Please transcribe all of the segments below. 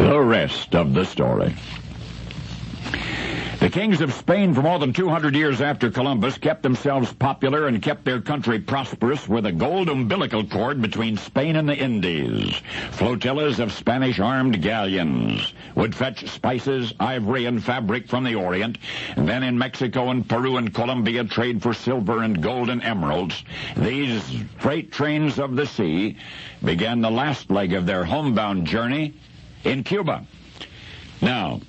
The rest of the story. The kings of Spain for more than 200 years after Columbus kept themselves popular and kept their country prosperous with a gold umbilical cord between Spain and the Indies. Flotillas of Spanish-armed galleons would fetch spices, ivory, and fabric from the Orient, and then in Mexico and Peru and Colombia trade for silver and gold and emeralds. These freight trains of the sea began the last leg of their homebound journey in Cuba. Now,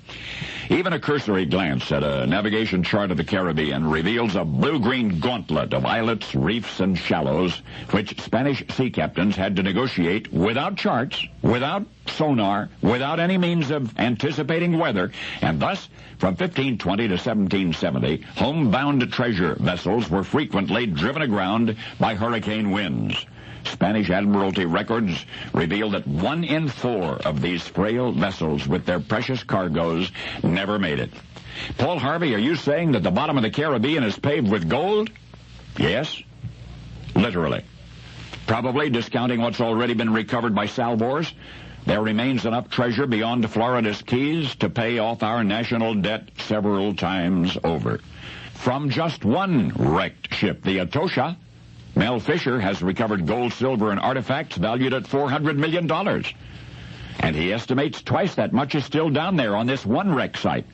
even a cursory glance at a navigation chart of the Caribbean reveals a blue-green gauntlet of islets, reefs, and shallows, which Spanish sea captains had to negotiate without charts, without sonar, without any means of anticipating weather, and thus, from 1520 to 1770, homebound treasure vessels were frequently driven aground by hurricane winds. Spanish Admiralty records reveal that 1 in 4 of these frail vessels with their precious cargoes never made it. Paul Harvey, are you saying that the bottom of the Caribbean is paved with gold? Yes, literally. Probably discounting what's already been recovered by salvors, there remains enough treasure beyond Florida's Keys to pay off our national debt several times over. From just one wrecked ship, the Atosha, Mel Fisher has recovered gold, silver, and artifacts valued at $400 million. And he estimates twice that much is still down there on this one wreck site.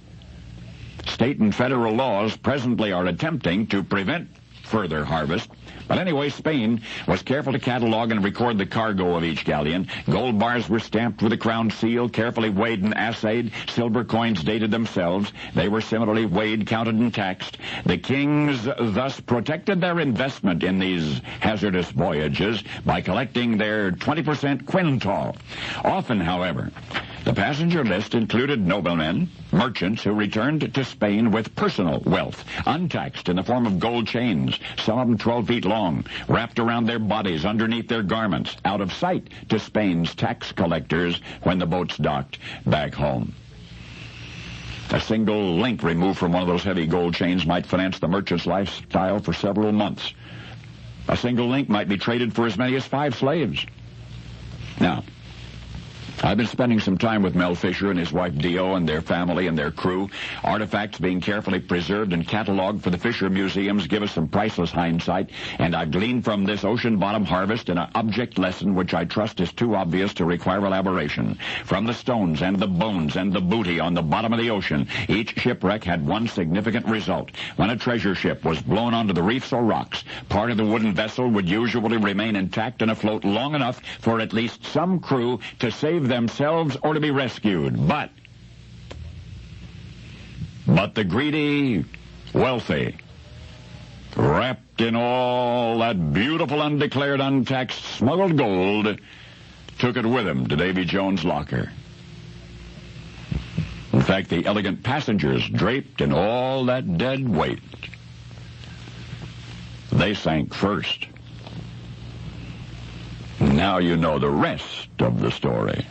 State and federal laws presently are attempting to prevent further harvest. But anyway, Spain was careful to catalog and record the cargo of each galleon. Gold bars were stamped with a crown seal, carefully weighed and assayed. Silver coins dated themselves. They were similarly weighed, counted, and taxed. The kings thus protected their investment in these hazardous voyages by collecting their 20% quintal. Often, however, the passenger list included noblemen, merchants who returned to Spain with personal wealth, untaxed in the form of gold chains, some of them 12 feet long, wrapped around their bodies, underneath their garments, out of sight to Spain's tax collectors when the boats docked back home. A single link removed from one of those heavy gold chains might finance the merchant's lifestyle for several months. A single link might be traded for as many as 5 slaves. Now, I've been spending some time with Mel Fisher and his wife Dio and their family and their crew. Artifacts being carefully preserved and cataloged for the Fisher museums give us some priceless hindsight, and I've gleaned from this ocean bottom harvest an object lesson which I trust is too obvious to require elaboration. From the stones and the bones and the booty on the bottom of the ocean, each shipwreck had one significant result. When a treasure ship was blown onto the reefs or rocks, part of the wooden vessel would usually remain intact and afloat long enough for at least some crew to save themselves or to be rescued. But the greedy, wealthy, wrapped in all that beautiful, undeclared, untaxed, smuggled gold, took it with them to Davy Jones' locker. In fact, the elegant passengers draped in all that dead weight, they sank first. Now you know the rest of the story.